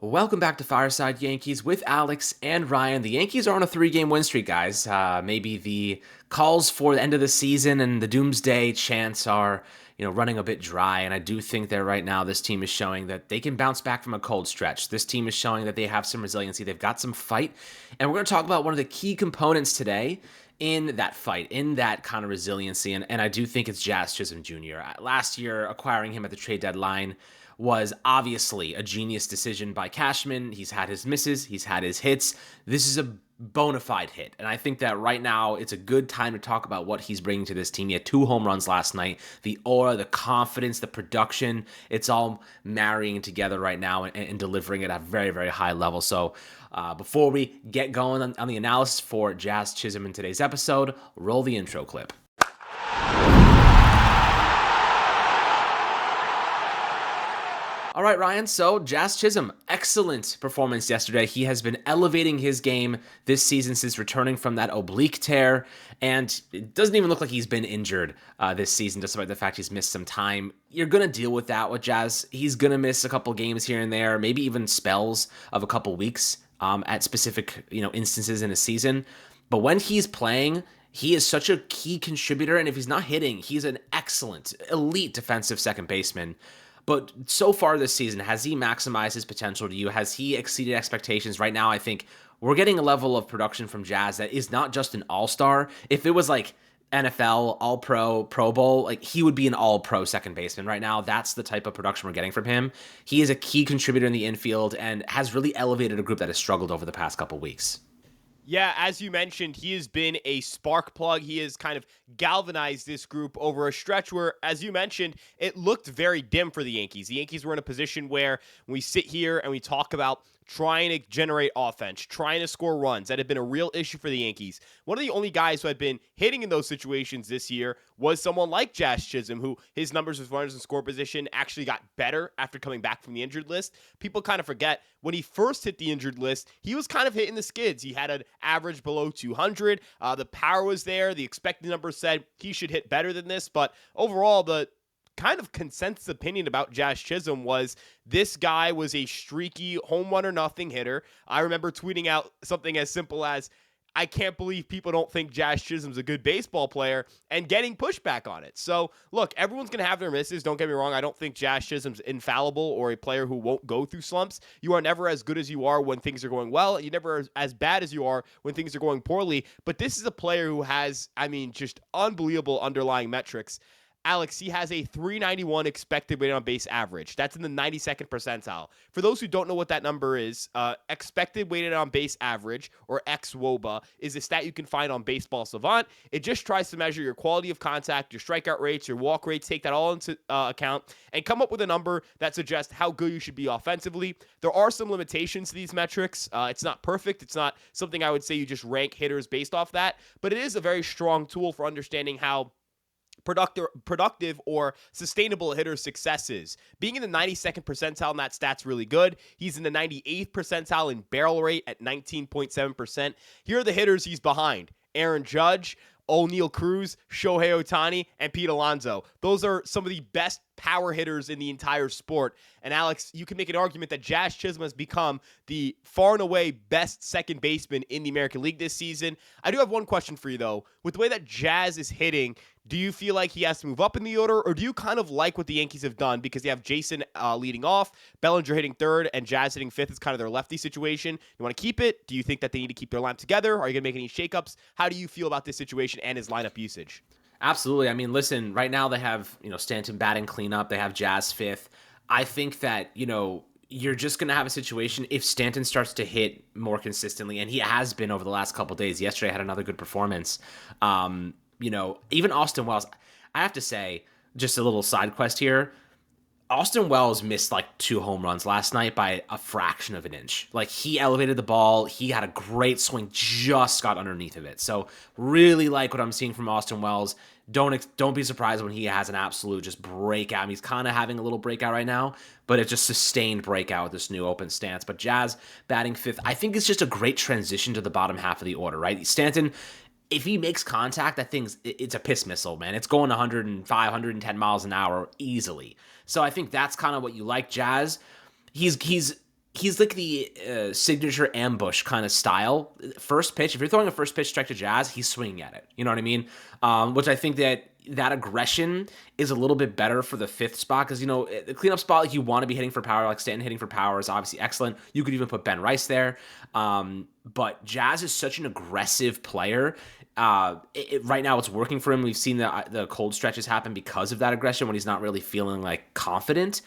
Welcome back to Fireside Yankees with Alex and Ryan. The Yankees are on a 3-game win streak, guys. Maybe the calls for the end of the season and the doomsday chants are, running a bit dry. And I do think that right now this team is showing that they can bounce back from a cold stretch. This team is showing that they have some resiliency. They've got some fight. And we're going to talk about one of the key components today in that fight, in that kind of resiliency. And I do think it's Jazz Chisholm Jr. Last year, acquiring him at the trade deadline was obviously a genius decision by Cashman. He's had his misses, he's had his hits. This is a bona fide hit. And I think that right now it's a good time to talk about what he's bringing to this team. He had 2 home runs last night. The aura, the confidence, the production, it's all marrying together right now and delivering it at a very, very high level. So before we get going on the analysis for Jazz Chisholm in today's episode, roll the intro clip. All right, Ryan, so Jazz Chisholm, excellent performance yesterday. He has been elevating his game this season since returning from that oblique tear, and it doesn't even look like he's been injured this season, despite the fact he's missed some time. You're going to deal with that with Jazz. He's going to miss a couple games here and there, maybe even spells of a couple weeks at specific instances in a season. But when he's playing, he is such a key contributor, and if he's not hitting, he's an excellent, elite defensive second baseman. But so far this season, has he maximized his potential to you? Has he exceeded expectations? Right now, I think we're getting a level of production from Jazz that is not just an all-star. If it was like NFL, All-Pro, Pro Bowl, like he would be an All-Pro second baseman. Right now, that's the type of production we're getting from him. He is a key contributor in the infield and has really elevated a group that has struggled over the past couple weeks. Yeah, as you mentioned, he has been a spark plug. He has kind of galvanized this group over a stretch where, as you mentioned, it looked very dim for the Yankees. The Yankees were in a position where we sit here and we talk about trying to generate offense, trying to score runs. That had been a real issue for the Yankees. One of the only guys who had been hitting in those situations this year was someone like Jazz Chisholm, who his numbers with runners in score position actually got better after coming back from the injured list. People kind of forget when he first hit the injured list, he was kind of hitting the skids. He had an average below 200. The power was there. The expected number said he should hit better than this. But overall, the kind of consensus opinion about Jazz Chisholm was this guy was a streaky home run or nothing hitter. I remember tweeting out something as simple as, I can't believe people don't think Jazz Chisholm's a good baseball player, and getting pushback on it. So, look, everyone's going to have their misses. Don't get me wrong. I don't think Jazz Chisholm's infallible or a player who won't go through slumps. You are never as good as you are when things are going well. You're never as bad as you are when things are going poorly. But this is a player who has, just unbelievable underlying metrics. Alex, he has a 391 expected weighted on base average. That's in the 92nd percentile. For those who don't know what that number is, expected weighted on base average, or xWOBA, is a stat you can find on Baseball Savant. It just tries to measure your quality of contact, your strikeout rates, your walk rates, take that all into account, and come up with a number that suggests how good you should be offensively. There are some limitations to these metrics. It's not perfect. It's not something I would say you just rank hitters based off that, but it is a very strong tool for understanding how productive or sustainable hitter success is. Being in the 92nd percentile in that stat's really good. He's in the 98th percentile in barrel rate at 19.7%. Here are the hitters he's behind: Aaron Judge, O'Neal Cruz, Shohei Ohtani, and Pete Alonso. Those are some of the best power hitters in the entire sport. And Alex, you can make an argument that Jazz Chisholm has become the far and away best second baseman in the American League this season. I do have one question for you, though. With the way that Jazz is hitting, do you feel like he has to move up in the order, or do you kind of like what the Yankees have done because they have Jason leading off, Bellinger hitting third, and Jazz hitting fifth? It's kind of their lefty situation. You want to keep it? Do you think that they need to keep their lineup together? Are you going to make any shakeups? How do you feel about this situation and his lineup usage? Absolutely. Listen, right now they have, Stanton batting cleanup. They have Jazz fifth. I think that, you're just going to have a situation if Stanton starts to hit more consistently, and he has been over the last couple of days. Yesterday had another good performance. Even Austin Wells, I have to say, just a little side quest here. Austin Wells missed like 2 home runs last night by a fraction of an inch. Like, he elevated the ball. He had a great swing, just got underneath of it. So really like what I'm seeing from Austin Wells. Don't be surprised when he has an absolute just breakout. He's kind of having a little breakout right now, but it's just sustained breakout with this new open stance. But Jazz batting fifth, I think it's just a great transition to the bottom half of the order, right? Stanton, if he makes contact, that it's a piss missile, man. It's going 105, 110 miles an hour easily. So I think that's kind of what you like. Jazz, he's he's like the signature ambush kind of style. First pitch, if you're throwing a first pitch strike to Jazz, he's swinging at it. You know what I mean? Which I think that aggression is a little bit better for the fifth spot because, the cleanup spot, like you want to be hitting for power, like Stanton hitting for power is obviously excellent. You could even put Ben Rice there. But Jazz is such an aggressive player. Right now it's working for him. We've seen the cold stretches happen because of that aggression when he's not really feeling like confident.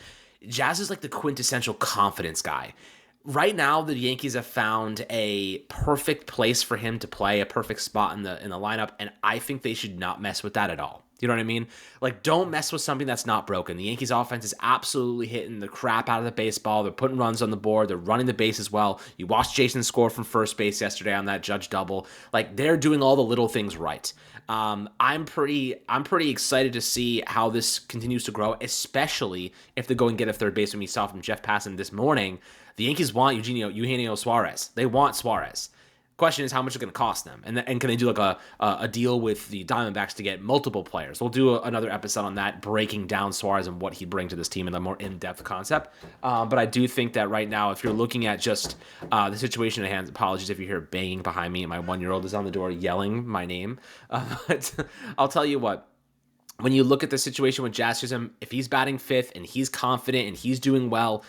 Jazz is like the quintessential confidence guy. Right now, the Yankees have found a perfect place for him to play, a perfect spot in the lineup, and I think they should not mess with that at all. You know what I mean? Like, don't mess with something that's not broken. The Yankees offense is absolutely hitting the crap out of the baseball. They're putting runs on the board. They're running the base as well. You watched Jason score from first base yesterday on that Judge double. Like, they're doing all the little things right. I'm pretty excited to see how this continues to grow, especially if they go and get a third baseman. We saw from Jeff Passan this morning. The Yankees want Eugenio Suarez. They want Suarez. Question is how much it's going to cost them, and can they do like a deal with the Diamondbacks to get multiple players? We'll do another episode on that, breaking down Suarez and what he'd bring to this team in a more in-depth concept. But I do think that right now, if you're looking at just the situation at hand, apologies if you hear banging behind me. My 1-year-old is on the door yelling my name. But I'll tell you what. When you look at the situation with Jazz Chisholm, if he's batting fifth and he's confident and he's doing well,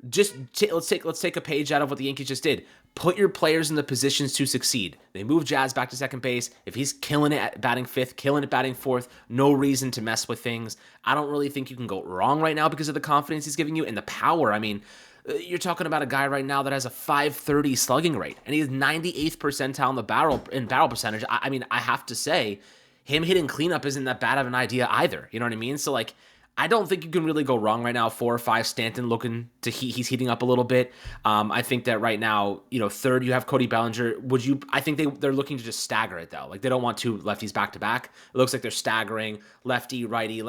let's take a page out of what the Yankees just did. Put your players in the positions to succeed. They move Jazz back to second base. If he's killing it at batting fifth, killing it batting fourth, no reason to mess with things. I don't really think you can go wrong right now because of the confidence he's giving you and the power. I mean, you're talking about a guy right now that has a 530 slugging rate, and he's 98th percentile in barrel percentage. I mean, I have to say, him hitting cleanup isn't that bad of an idea either. You know what I mean? So, like, I don't think you can really go wrong right now. 4 or 5, Stanton looking to he's heating up a little bit. I think that right now, third you have Cody Bellinger. I think they're looking to just stagger it though. Like they don't want two lefties back to back. It looks like they're staggering lefty righty,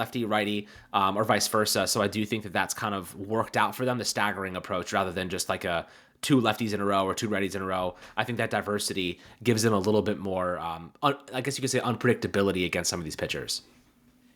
or vice versa. So I do think that that's kind of worked out for them, the staggering approach, rather than just like a two lefties in a row or two righties in a row. I think that diversity gives them a little bit more, I guess you could say, unpredictability against some of these pitchers.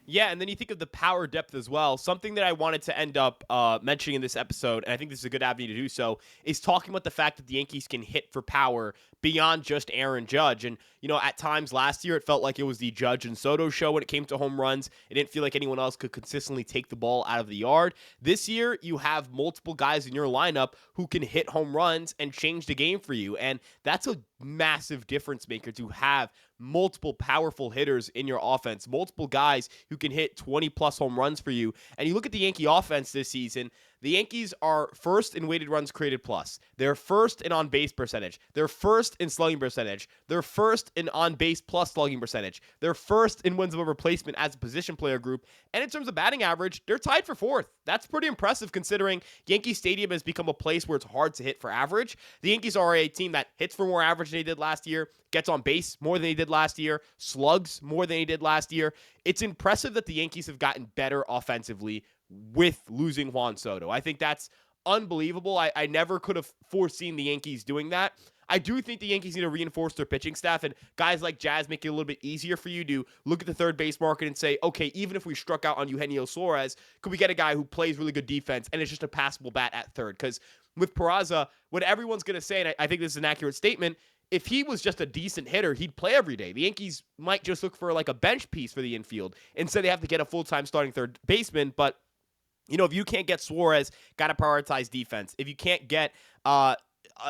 Yeah, and then you think of the power depth as well. Something that I wanted to end up mentioning in this episode, and I think this is a good avenue to do so, is talking about the fact that the Yankees can hit for power beyond just Aaron Judge. And, at times last year, it felt like it was the Judge and Soto show when it came to home runs. It didn't feel like anyone else could consistently take the ball out of the yard. This year, you have multiple guys in your lineup who can hit home runs and change the game for you. And that's a massive difference maker to have multiple powerful hitters in your offense, multiple guys who can hit 20-plus home runs for you. And you look at the Yankee offense this season, the Yankees are first in weighted runs created plus. They're first in on-base percentage. They're first in slugging percentage. They're first in on-base plus slugging percentage. They're first in wins above replacement as a position player group. And in terms of batting average, they're tied for fourth. That's pretty impressive considering Yankee Stadium has become a place where it's hard to hit for average. The Yankees are a team that hits for more average than they did last year, gets on base more than they did last year, slugs more than they did last year. It's impressive that the Yankees have gotten better offensively with losing Juan Soto. I think that's unbelievable. I never could have foreseen the Yankees doing that. I do think the Yankees need to reinforce their pitching staff, and guys like Jazz make it a little bit easier for you to look at the third base market and say, okay, even if we struck out on Eugenio Suarez, could we get a guy who plays really good defense and is just a passable bat at third? Because with Peraza, what everyone's going to say, and I think this is an accurate statement, if he was just a decent hitter, he'd play every day. The Yankees might just look for like a bench piece for the infield. Instead, they have to get a full-time starting third baseman, but if you can't get Suarez, got to prioritize defense. If you can't get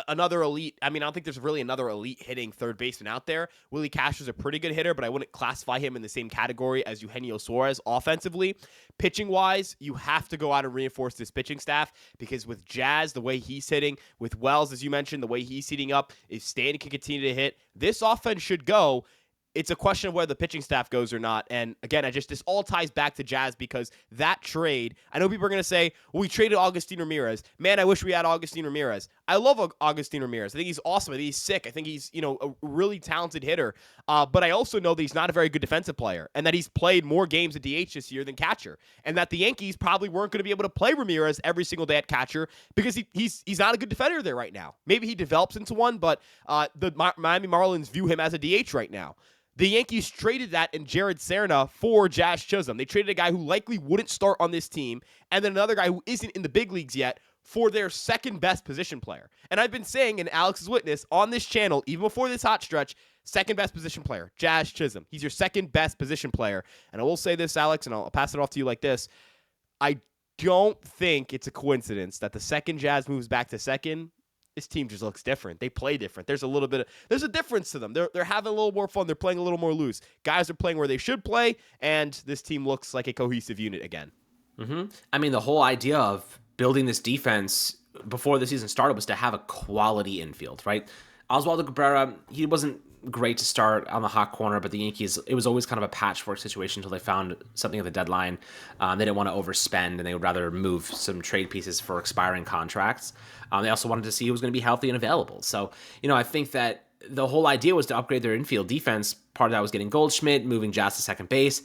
another elite, I don't think there's really another elite hitting third baseman out there. Willie Castro is a pretty good hitter, but I wouldn't classify him in the same category as Eugenio Suarez offensively. Pitching-wise, you have to go out and reinforce this pitching staff because with Jazz, the way he's hitting, with Wells, as you mentioned, the way he's heating up, if Stanton can continue to hit, this offense should go. It's a question of whether the pitching staff goes or not. And again, this all ties back to Jazz because that trade, I know people are going to say, well, we traded Agustin Ramirez. Man, I wish we had Agustin Ramirez. I love Agustin Ramirez. I think he's awesome. I think he's sick. I think he's, a really talented hitter. But I also know that he's not a very good defensive player and that he's played more games at DH this year than catcher. And that the Yankees probably weren't going to be able to play Ramirez every single day at catcher because he's not a good defender there right now. Maybe he develops into one, but the Miami Marlins view him as a DH right now. The Yankees traded that in Jared Serna for Jazz Chisholm. They traded a guy who likely wouldn't start on this team, and then another guy who isn't in the big leagues yet for their second best position player. And I've been saying, and Alex is witness on this channel, even before this hot stretch, second best position player, Jazz Chisholm. He's your second best position player. And I will say this, Alex, and I'll pass it off to you like this. I don't think it's a coincidence that the second Jazz moves back to second, this team just looks different. They play different. There's a difference to them. They're having a little more fun. They're playing a little more loose. Guys are playing where they should play, and this team looks like a cohesive unit again. I mean, the whole idea of building this defense before the season started was to have a quality infield, right? Oswaldo Cabrera, he wasn't great to start on the hot corner, but the Yankees, it was always kind of a patchwork situation until they found something at the deadline. They didn't want to overspend, and they would rather move some trade pieces for expiring contracts. They also wanted to see who was going to be healthy and available. So, I think that the whole idea was to upgrade their infield defense. Part of that was getting Goldschmidt, moving Jazz to second base.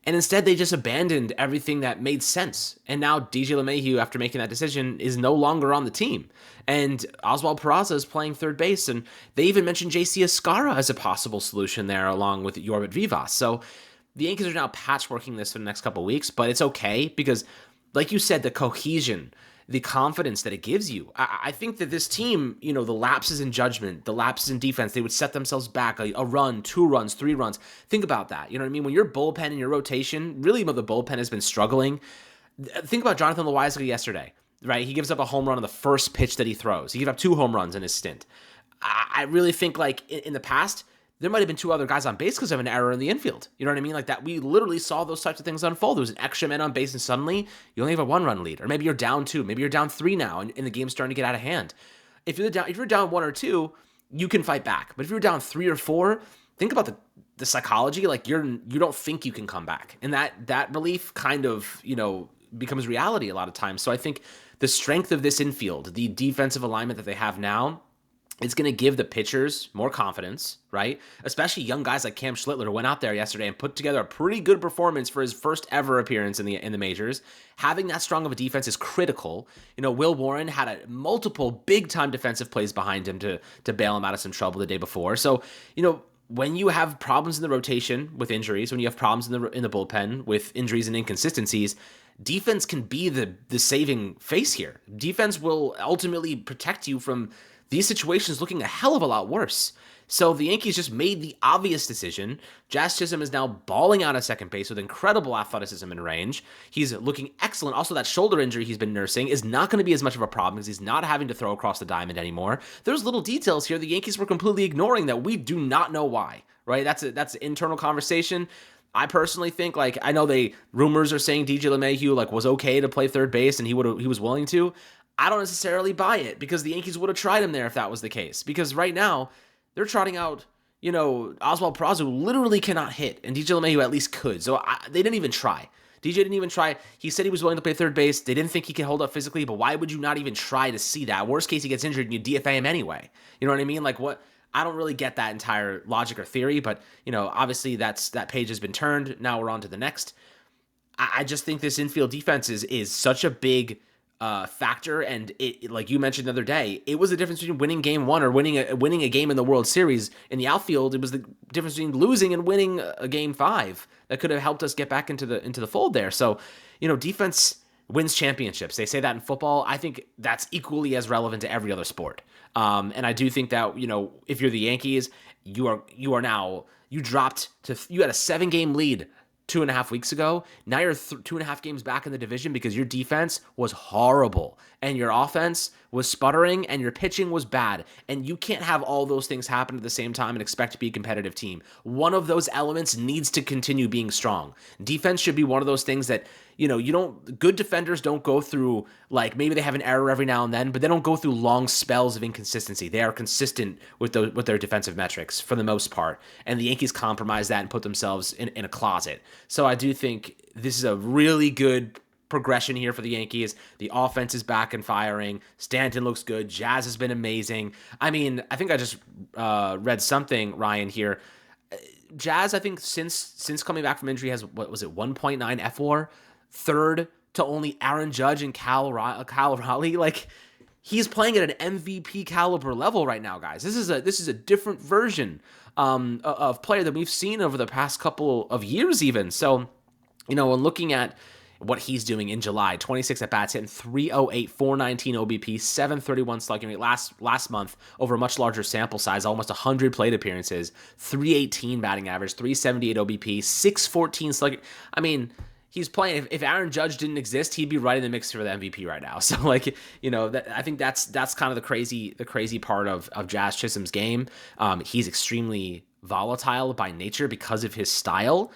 And instead, they just abandoned everything that made sense. And now DJ LeMahieu, after making that decision, is no longer on the team. And Oswald Peraza is playing third base. And they even mentioned JC Escarra as a possible solution there, along with Yorbit Vivas. So the Yankees are now patchworking this for the next couple of weeks. But it's okay because, like you said, the cohesion, the confidence that it gives you. I think that this team, the lapses in judgment, the lapses in defense, they would set themselves back a run, 2 runs, 3 runs. Think about that. You know what I mean? When your bullpen and your rotation, really when the bullpen has been struggling, think about Jonathan Loáisiga yesterday, right? He gives up a home run on the first pitch that he throws. He gave up 2 home runs in his stint. I really think like in the past, there might have been 2 other guys on base because of an error in the infield. You know what I mean? Like that, we literally saw those types of things unfold. There was an extra man on base, and suddenly you only have a 1-run lead, or maybe you're down 2, maybe you're down 3 now, and the game's starting to get out of hand. If you're down 1 or 2, you can fight back. But if you're down 3 or 4, think about the psychology. Like you don't think you can come back, and that belief kind of becomes reality a lot of times. So I think the strength of this infield, the defensive alignment that they have now, it's going to give the pitchers more confidence, right? Especially young guys like Cam Schlittler, who went out there yesterday and put together a pretty good performance for his first ever appearance in the majors. Having that strong of a defense is critical. Will Warren had multiple big-time defensive plays behind him to bail him out of some trouble the day before. So, when you have problems in the rotation with injuries, when you have problems in the bullpen with injuries and inconsistencies, defense can be the saving face here. Defense will ultimately protect you from these situations looking a hell of a lot worse. So the Yankees just made the obvious decision. Jazz Chisholm is now balling out at second base with incredible athleticism and range. He's looking excellent. Also, that shoulder injury he's been nursing is not going to be as much of a problem because he's not having to throw across the diamond anymore. There's little details here the Yankees were completely ignoring that we do not know why, right? That's an internal conversation. I personally think, I know rumors are saying DJ LeMahieu was okay to play third base and he was willing to. I don't necessarily buy it because the Yankees would have tried him there if that was the case. Because right now, they're trotting out, Oswald Peraza, who literally cannot hit, and DJ LeMahieu at least could. So they didn't even try. DJ didn't even try. He said he was willing to play third base. They didn't think he could hold up physically, but why would you not even try to see that? Worst case, he gets injured and you DFA him anyway. You know what I mean? What? I don't really get that entire logic or theory, but, obviously that page has been turned. Now we're on to the next. I just think this infield defense is such a big factor, and it, like you mentioned the other day, it was the difference between winning game 1 or winning a game in the World Series. In the outfield, it was the difference between losing and winning a game 5 that could have helped us get back into the fold there. So, defense wins championships. They say that in football. I think that's equally as relevant to every other sport. And I do think that, if you're the Yankees, you had a 7-game lead 2.5 weeks ago. Now you're 2.5 games back in the division because your defense was horrible and your offense was sputtering and your pitching was bad. And you can't have all those things happen at the same time and expect to be a competitive team. One of those elements needs to continue being strong. Defense should be one of those things that, good defenders don't go through, maybe they have an error every now and then, but they don't go through long spells of inconsistency. They are consistent with their defensive metrics for the most part. And the Yankees compromise that and put themselves in a closet. So I do think this is a really good progression here for the Yankees. The offense is back and firing. Stanton looks good. Jazz has been amazing. I mean, I think I just read something, Ryan, here. Jazz, I think, since coming back from injury, has, 1.9 FWAR, third to only Aaron Judge and Cal Raleigh. He's playing at an MVP caliber level right now, guys. This is a different version of player than we've seen over the past couple of years even. So, when looking at what he's doing in July. 26 at bats, hitting 308, 419 OBP, 731 slugging rate last month over a much larger sample size, almost 100 plate appearances, 318 batting average, 378 OBP, 614 slugging. I mean, he's playing. If Aaron Judge didn't exist, he'd be right in the mix for the MVP right now. So like, I think that's kind of the crazy part of Jazz Chisholm's game. He's extremely volatile by nature because of his style.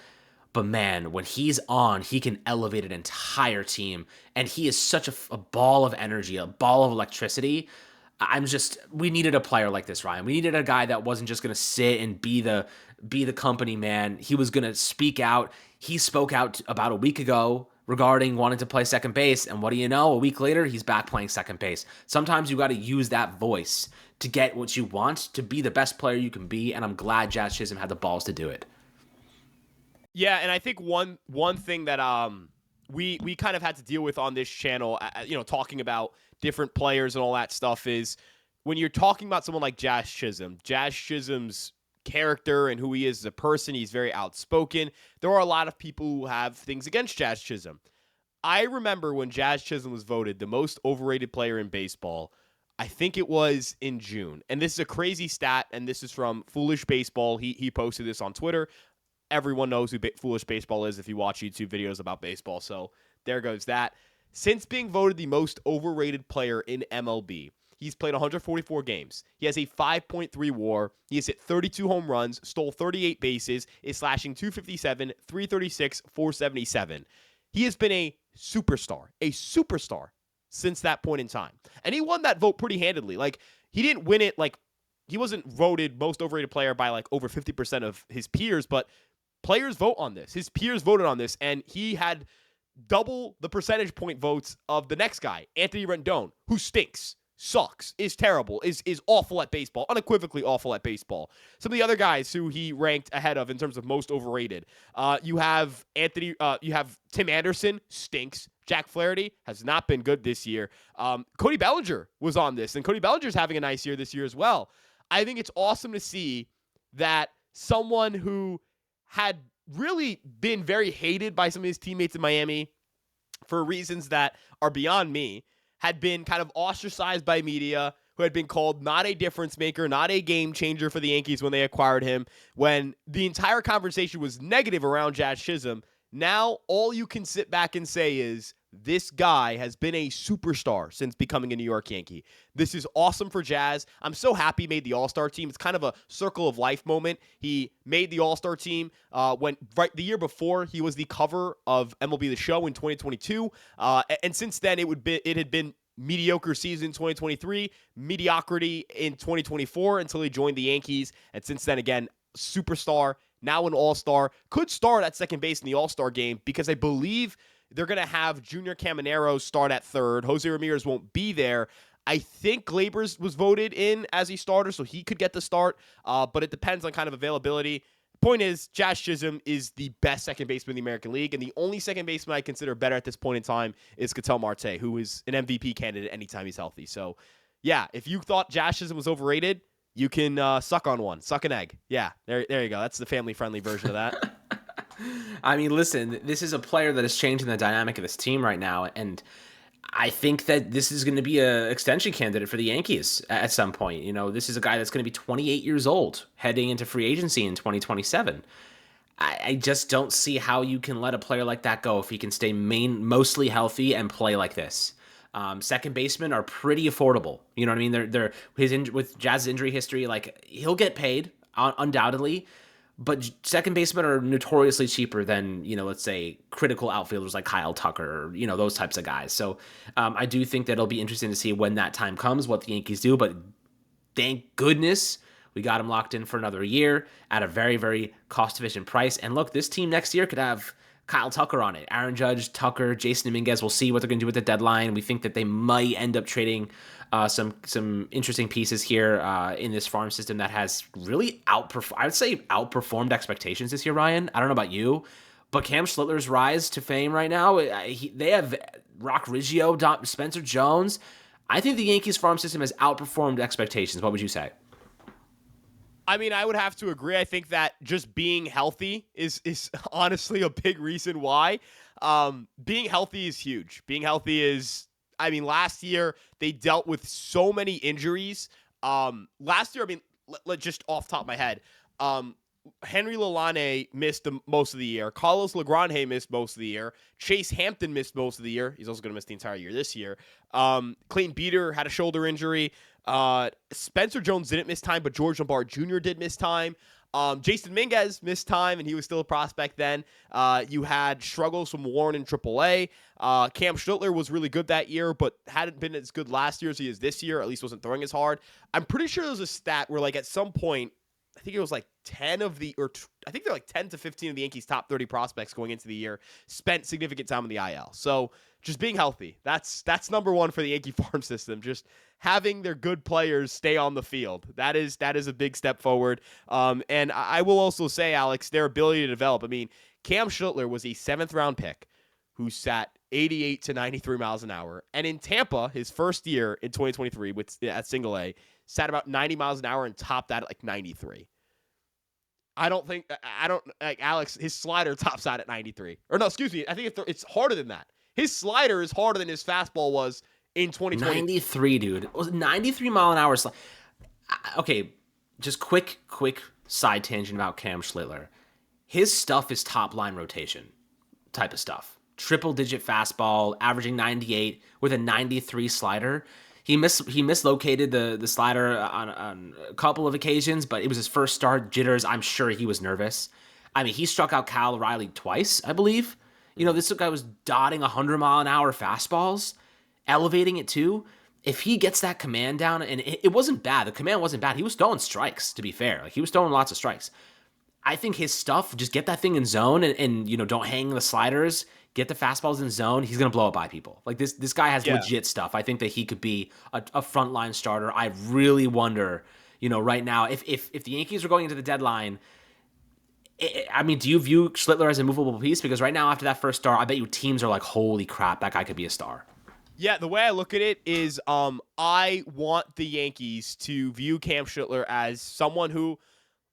But man, when he's on, he can elevate an entire team. And he is such a ball of energy, a ball of electricity. We needed a player like this, Ryan. We needed a guy that wasn't just going to sit and be the company man. He was going to speak out. He spoke out about a week ago regarding wanting to play second base. And what do you know? A week later, he's back playing second base. Sometimes you got to use that voice to get what you want, to be the best player you can be. And I'm glad Jazz Chisholm had the balls to do it. Yeah, and I think one thing that we kind of had to deal with on this channel, talking about different players and all that stuff, is when you're talking about someone like Jazz Chisholm's character and who he is as a person, he's very outspoken. There are a lot of people who have things against Jazz Chisholm. I remember when Jazz Chisholm was voted the most overrated player in baseball. I think it was in June. And this is a crazy stat, and this is from Foolish Baseball. He posted this on Twitter. Everyone knows who Foolish Baseball is if you watch YouTube videos about baseball. So there goes that. Since being voted the most overrated player in MLB, he's played 144 games. He has a 5.3 WAR. He has hit 32 home runs, stole 38 bases, is slashing 257, 336, 477. He has been a superstar since that point in time. And he won that vote pretty handedly. Like, he didn't win it, like, he wasn't voted most overrated player by, like, over 50% of his peers, but players vote on this. His peers voted on this, and he had double the percentage point votes of the next guy, Anthony Rendon, who stinks, sucks, is terrible, is awful at baseball, unequivocally awful at baseball. Some of the other guys who he ranked ahead of in terms of most overrated, you have Tim Anderson, stinks. Jack Flaherty has not been good this year. Cody Bellinger was on this, and Cody Bellinger's having a nice year this year as well. I think it's awesome to see that someone who had really been very hated by some of his teammates in Miami for reasons that are beyond me, had been kind of ostracized by media, who had been called not a difference maker, not a game changer for the Yankees when they acquired him, when the entire conversation was negative around Jazz Chisholm. Now all you can sit back and say is, this guy has been a superstar since becoming a New York Yankee. This is awesome for Jazz. I'm so happy he made the All-Star team. It's kind of a circle of life moment. He made the All-Star team when right the year before he was the cover of MLB The Show in 2022. And since then it had been mediocre season 2023, mediocrity in 2024 until he joined the Yankees. And since then, again, superstar, now an All-Star. Could start at second base in the All-Star game because I believe they're going to have Junior Caminero start at third. Jose Ramirez won't be there. I think Gleyber was voted in as a starter, so he could get the start, but it depends on kind of availability. Point is, Jazz Chisholm is the best second baseman in the American League, and the only second baseman I consider better at this point in time is Ketel Marte, who is an MVP candidate anytime he's healthy. So, yeah, if you thought Jazz Chisholm was overrated, you can suck on one. Suck an egg. Yeah, there you go. That's the family-friendly version of that. I mean, listen, this is a player that is changing the dynamic of this team right now, and I think that this is going to be an extension candidate for the Yankees at some point. This is a guy that's going to be 28 years old heading into free agency in 2027. I just don't see how you can let a player like that go if he can stay mostly healthy and play like this. Second basemen are pretty affordable. You know what I mean? With Jazz's injury history, like, he'll get paid undoubtedly. But second basemen are notoriously cheaper than, let's say, critical outfielders like Kyle Tucker, or, those types of guys. So I do think that it'll be interesting to see when that time comes, what the Yankees do. But thank goodness we got him locked in for another year at a very, very cost-efficient price. And look, this team next year could have Kyle Tucker on it. Aaron Judge, Tucker, Jason Dominguez. We'll see what they're going to do with the deadline. We think that they might end up trading some interesting pieces here in this farm system that has really outperformed expectations this year, Ryan. I don't know about you, but Cam Schlittler's rise to fame right now, they have Rock Riggio, Spencer Jones. I think the Yankees farm system has outperformed expectations. What would you say? I mean, I would have to agree. I think that just being healthy is honestly a big reason why. Being healthy is huge. Being healthy is, I mean, last year they dealt with so many injuries. Last year, I mean, just off the top of my head, um, Henry Lalane missed most of the year. Carlos Lagrange missed most of the year. Chase Hampton missed most of the year. He's also going to miss the entire year this year. Clayton Beater had a shoulder injury. Spencer Jones didn't miss time, but George Lombard Jr. did miss time. Jason Minguez missed time, and he was still a prospect then. You had struggles from Warren in AAA. Cam Schlittler was really good that year, but hadn't been as good last year as he is this year. At least wasn't throwing as hard. I'm pretty sure there was a stat where, like, at some point, I think it was like 10 of the, or I think they're like 10 to 15 of the Yankees' top 30 prospects going into the year spent significant time in the IL. So just being healthy, that's number one for the Yankee farm system. Just having their good players stay on the field. That is a big step forward. And I will also say, Alex, their ability to develop. I mean, Cam Schlittler was a 7th round pick who sat 88 to 93 miles an hour. And in Tampa, his first year in 2023 at single A, sat about 90 miles an hour and topped that at like 93. I don't like Alex, his slider tops out at 93. Or no, excuse me. I think it's harder than that. His slider is harder than his fastball was in 2020. 93, dude. It was 93 mile an hour. Okay, just quick side tangent about Cam Schlittler. His stuff is top line rotation type of stuff. Triple digit fastball, averaging 98 with a 93 slider. He mislocated the slider on a couple of occasions, but it was his first start. Jitters, I'm sure he was nervous. I mean, he struck out Kyle O'Reilly twice, I believe. You know, this guy was dotting 100-mile-an-hour fastballs, elevating it too. If he gets that command down, and it wasn't bad. The command wasn't bad. He was throwing strikes, to be fair. Like, he was throwing lots of strikes. I think his stuff, just get that thing in zone and you know, don't hang the sliders. Get the fastballs in zone. He's going to blow up by people. Like this guy has legit stuff. I think that he could be a frontline starter. I really wonder, you know, right now, if the Yankees are going into the deadline, I mean, do you view Schlittler as a movable piece? Because right now, after that first start, I bet you teams are like, holy crap, that guy could be a star. Yeah, the way I look at it is I want the Yankees to view Cam Schlittler as someone who,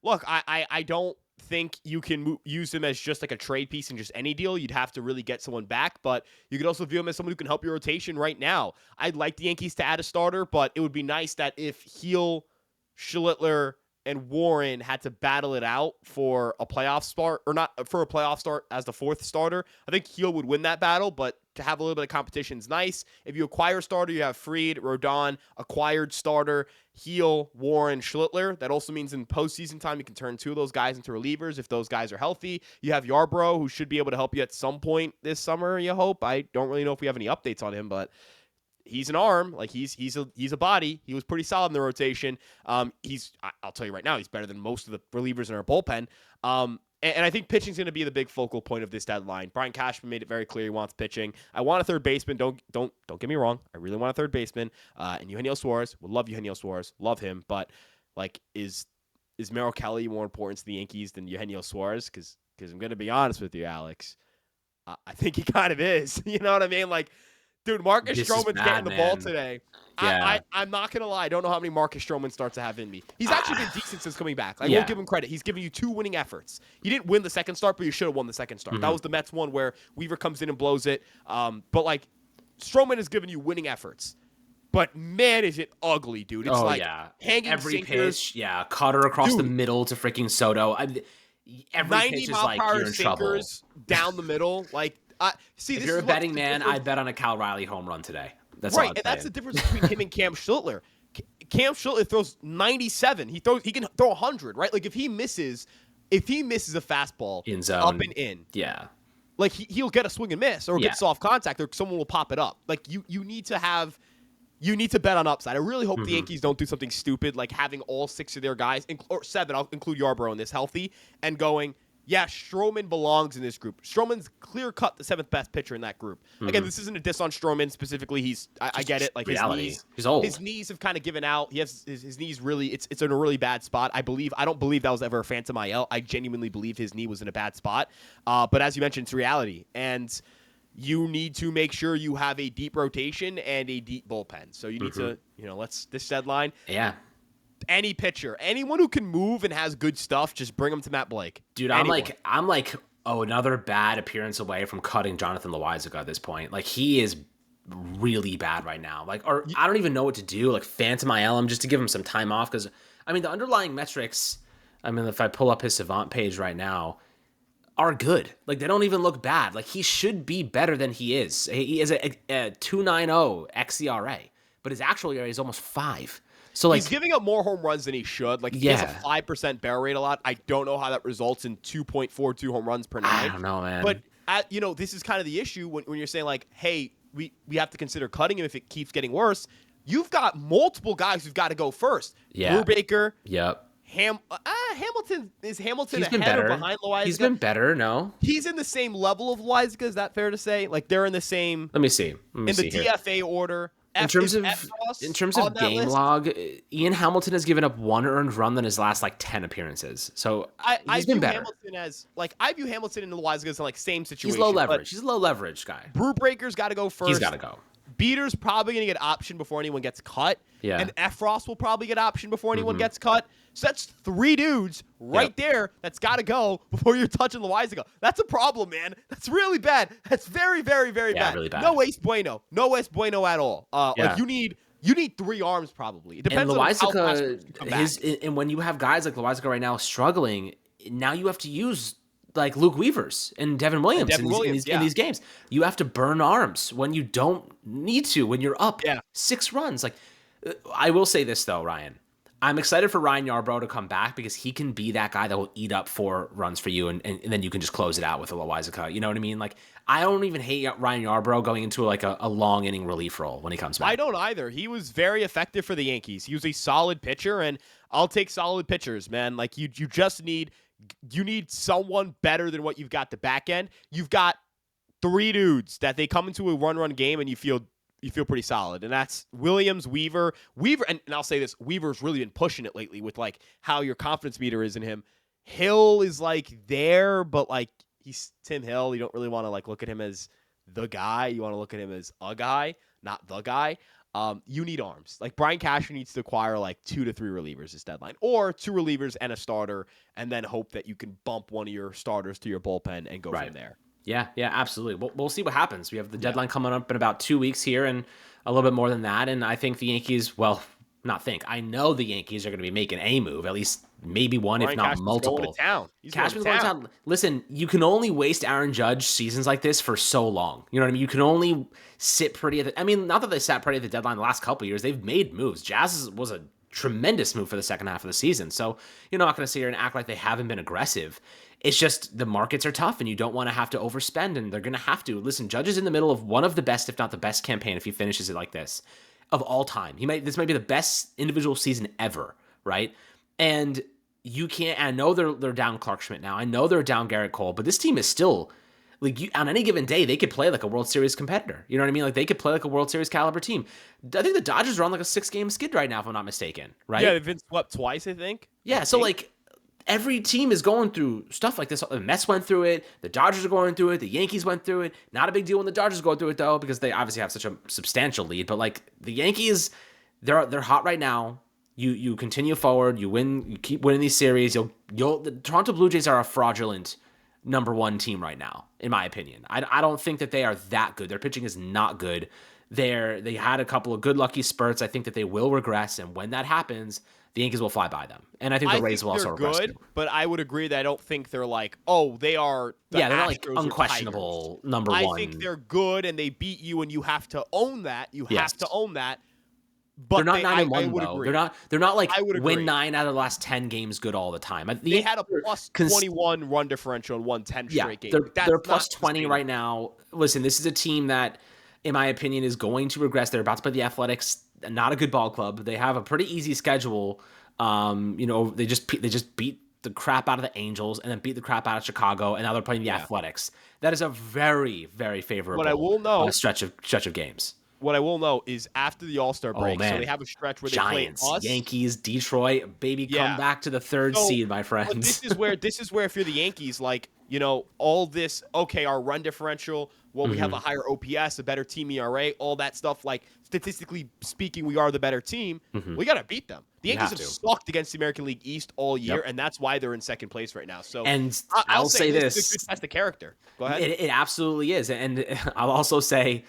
look, I don't think you can use him as just like a trade piece in just any deal. You'd have to really get someone back, but you could also view him as someone who can help your rotation right now. I'd like the Yankees to add a starter, but it would be nice that if Heel, Schlittler, and Warren had to battle it out for a playoff start, or not for a playoff start as the 4th starter, I think Heel would win that battle, but to have a little bit of competition is nice. If you acquire a starter, you have Fried, Rodon, acquired starter, Heel, Warren, Schlittler. That also means in postseason time, you can turn 2 of those guys into relievers if those guys are healthy. You have Yarbrough, who should be able to help you at some point this summer, you hope. I don't really know if we have any updates on him, but he's an arm. Like, he's a body. He was pretty solid in the rotation. I'll tell you right now, he's better than most of the relievers in our bullpen. And I think pitching is going to be the big focal point of this deadline. Brian Cashman made it very clear he wants pitching. I want a third baseman. Don't get me wrong. I really want a third baseman. And Eugenio Suarez, would love Eugenio Suarez, love him. But like, is Merrill Kelly more important to the Yankees than Eugenio Suarez? Because I'm going to be honest with you, Alex. I think he kind of is. You know what I mean? Like, dude, Marcus Stroman's getting the ball today. Yeah. I'm not going to lie. I don't know how many Marcus Stroman starts to have in me. He's actually been decent since coming back. I won't give him credit. He's given you 2 winning efforts. He didn't win the second start, but you should have won the second start. Mm-hmm. That was the Mets one where Weaver comes in and blows it. But, like, Stroman has given you winning efforts. But, man, is it ugly, dude. It's hanging every sinkers. pitch, cutter across the middle to freaking Soto. Every pitch is like, you're in trouble. Down the middle. Like, if you're a betting man, I'd bet on a Cal Riley home run today. That's right, and that's the difference between him and Cam Schlittler. Cam Schlittler throws 97. He can throw 100, right? Like, if he misses a fastball in zone, up and in, like he'll get a swing and miss or get soft contact or someone will pop it up. Like, you need to bet on upside. I really hope the Yankees don't do something stupid like having all 6 of their guys, or 7, I'll include Yarbrough in this, healthy, and going, yeah, Stroman belongs in this group. Stroman's clear-cut the 7th best pitcher in that group. Mm-hmm. Again, this isn't a diss on Stroman specifically. I get it. Like, reality. He's old. His knees have kind of given out. He has his knees really. It's in a really bad spot. I don't believe that was ever a phantom IL. I genuinely believe his knee was in a bad spot. But as you mentioned, it's reality, and you need to make sure you have a deep rotation and a deep bullpen. So you need to, this deadline. Yeah. Any pitcher, anyone who can move and has good stuff, just bring them to Matt Blake. Dude, I'm like, oh, another bad appearance away from cutting Jonathan Loáisiga at this point. Like, he is really bad right now. Like, or I don't even know what to do. Like, Phantom IL him just to give him some time off, because I mean the underlying metrics. I mean, if I pull up his Savant page right now, are good. Like, they don't even look bad. Like, he should be better than he is. He is a 2.90 xERA, but his actual ERA is almost 5. So like, he's giving up more home runs than he should. Like, he has a 5% barrel rate a lot. I don't know how that results in 2.42 home runs per night. I don't know, man. But this is kind of the issue when you're saying like, hey, we have to consider cutting him if it keeps getting worse. You've got multiple guys who've got to go first. Yeah. Brubaker. Yep. Hamilton He's ahead been better. or behind Loáisiga? He's been better. No, he's in the same level of Loáisiga. Is that fair to say? Like, they're in the same. Let me see. In the DFA order. In terms of game log, Ian Hamilton has given up 1 earned run in his last like 10 appearances. So he's been better. I view Hamilton and Loáisiga as like same situation. He's low leverage. He's a low leverage guy. Brubaker's got to go first. He's got to go. Beater's probably going to get option before anyone gets cut. Yeah. And Efros will probably get option before anyone gets cut. So that's 3 dudes right there that's got to go before you're touching Loáisiga. That's a problem, man. That's really bad. That's very, very, very bad. Really bad. No Ace Bueno. No Ace Bueno at all. Like, you need 3 arms probably. It depends on how fast you come back. And when you have guys like Loáisiga right now struggling, now you have to use like Luke Weavers and Devin Williams, in these games. You have to burn arms when you don't need to, when you're up 6 runs. Like, I will say this though, Ryan. I'm excited for Ryan Yarbrough to come back because he can be that guy that will eat up 4 runs for you, and then you can just close it out with a Loáisiga. You know what I mean? Like, I don't even hate Ryan Yarbrough going into like a long inning relief role when he comes back. I don't either. He was very effective for the Yankees. He was a solid pitcher, and I'll take solid pitchers, man. Like, you just need someone better than what you've got the back end. You've got 3 dudes that they come into a run game and you feel pretty solid. And that's Williams, Weaver, and I'll say this, Weaver's really been pushing it lately with like how your confidence meter is in him. Hill is like there, but like, he's Tim Hill. You don't really want to like look at him as the guy. You want to look at him as a guy, not the guy. You need arms. Like, Brian Cashner needs to acquire like 2 to 3 relievers this deadline, or 2 relievers and a starter, and then hope that you can bump one of your starters to your bullpen and go from there. Yeah, absolutely. We'll see what happens. We have the deadline coming up in about 2 weeks here, and a little bit more than that. And I think the Yankees, I know the Yankees are going to be making a move, at least maybe one, if not multiple. Going to town. Cashman's going to town. Listen, you can only waste Aaron Judge seasons like this for so long. You know what I mean? You can only sit pretty at not that they sat pretty at the deadline the last couple of years. They've made moves. Jazz was a tremendous move for the second half of the season. So you're not going to sit here and act like they haven't been aggressive. It's just the markets are tough, and you don't want to have to overspend, and they're going to have to. Listen, Judge is in the middle of one of the best, if not the best campaign, if he finishes it like this, of all time. This might be the best individual season ever, right? And you can't. I know they're down Clark Schmidt now. I know they're down Garrett Cole, but this team is still like, on any given day they could play like a World Series competitor. You know what I mean? Like, they could play like a World Series caliber team. I think the Dodgers are on like a 6-game skid right now, if I'm not mistaken. Right? Yeah, they've been swept twice, I think. Yeah, so like, every team is going through stuff like this. The Mets went through it. The Dodgers are going through it. The Yankees went through it. Not a big deal when the Dodgers go through it, though, because they obviously have such a substantial lead. But like, the Yankees, they're hot right now. You continue forward. You win. You keep winning these series. The Toronto Blue Jays are a fraudulent number 1 team right now, in my opinion. I don't think that they are that good. Their pitching is not good. They had a couple of good lucky spurts. I think that they will regress, and when that happens, the Yankees will fly by them. And I think the Rays will also regress good, but I would agree that I don't think they're like, oh, they are they're not like unquestionable number 1. I think they're good, and they beat you, and you have to own that. You have to own that. But they're not 9-1 though. Agree. They're not like win 9 out of the last 10 games good all the time. They had a plus 21 run differential in 10 straight games. They're plus 20 right now. Listen, this is a team that, in my opinion, is going to regress. They're about to play the Athletics, not a good ball club. They have a pretty easy schedule. They just beat the crap out of the Angels and then beat the crap out of Chicago, and now they're playing the Athletics. That is a very, very favorable stretch of games. what I will know is after the All-Star Oh break, so man, they have a stretch where they play Giants, us. Yankees, Detroit, baby, come Yeah. back to the third So, seed, my but friends. this is where if you're the Yankees, like, all this, okay, our run differential, well, we have a Hmm. higher OPS, a better team ERA, all that stuff, like, statistically speaking, we are the better team. Hmm. We got to beat them. The You Yankees have have to. sucked against the American League East all year, Yep. and that's why they're in second place right now. So And I'll I'll say say this is a good this: test of character. Go ahead. it absolutely is, and I'll also say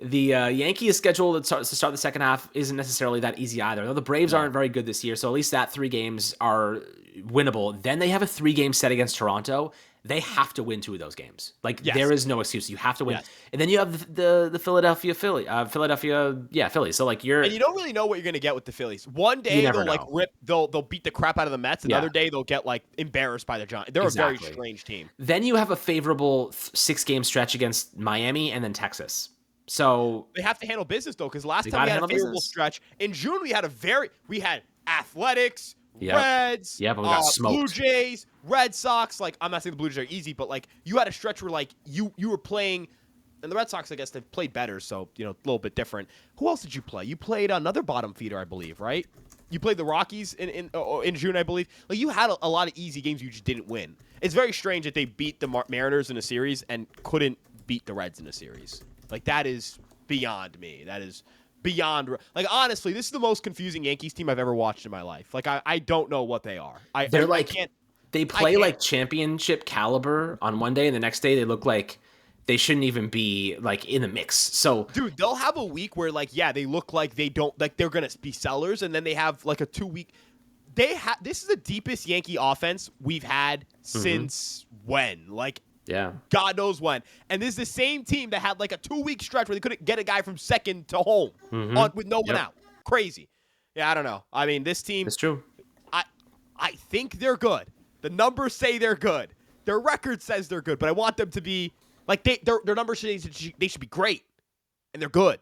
the Yankees schedule to start the second half isn't necessarily that easy either. Though the Braves No. aren't very good this year, so at least that 3 games are winnable. Then they have a 3 game set against Toronto. They have to win 2 of those games. Like Yes. there is no excuse. You have to win. Yes. And then you have the Philadelphia Phillies. So like And you don't really know what you're going to get with the Phillies. One you day never they'll like know. they'll beat the crap out of the Mets. Yeah, Another day they'll get like embarrassed by the Giants. They're a very exactly. strange team. Then you have a favorable 6 game stretch against Miami and then Texas. So They have to handle business though, because last they time we gotta had a handle favorable business. stretch in June, we had Athletics, Yep. Reds, Yep, and we got Blue smoked. Jays, Red Sox. Like I'm not saying the Blue Jays are easy, but like you had a stretch where like you were playing, and the Red Sox I guess they've played better, so a little bit different. Who else did you play? You played another bottom feeder, I believe, right? You played the Rockies in June, I believe. Like you had a lot of easy games you just didn't win. It's very strange that they beat the Mariners in a series and couldn't beat the Reds in a series. Like that is beyond me. That is beyond. Like honestly, this is the most confusing Yankees team I've ever watched in my life. Like I don't know what they are. They're I like can't. they I play can't. like championship caliber on one day, and the next day they look like they shouldn't even be like in the mix. So Dude, they'll have a week where like yeah, they look like they don't like they're gonna be sellers, and then they have like a 2 week. This is the deepest Yankee offense we've had since when? Like yeah, God knows when. And this is the same team that had like a 2 week stretch where they couldn't get a guy from second to home with no one out. Crazy. Yeah, I don't know. I mean, this team, it's true. I think they're good. The numbers say they're good. Their record says they're good, but I want them to be like their numbers say they should be great, and they're good.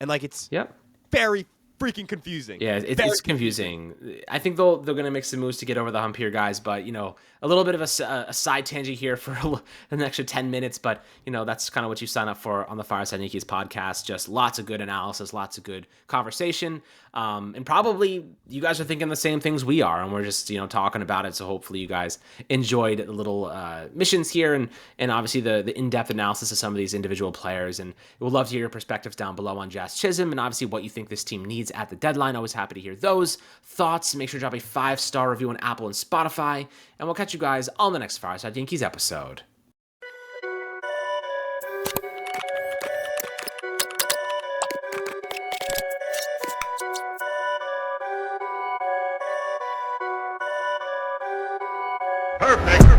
And like it's Yep. very freaking confusing. Yeah, it's confusing. I think they're going to make some moves to get over the hump here, guys. But a little bit of a side tangent here for an extra 10 minutes. But that's kind of what you sign up for on the Fireside Yankees podcast. Just lots of good analysis, lots of good conversation, and probably you guys are thinking the same things we are, and we're just talking about it. So hopefully you guys enjoyed the little missions here, and obviously the in-depth analysis of some of these individual players. And we'll love to hear your perspectives down below on Jazz Chisholm, and obviously what you think this team needs at the deadline. Always happy to hear those thoughts. Make sure to drop a 5-star review on Apple and Spotify, and we'll catch you guys on the next Fireside Yankees episode. Perfect.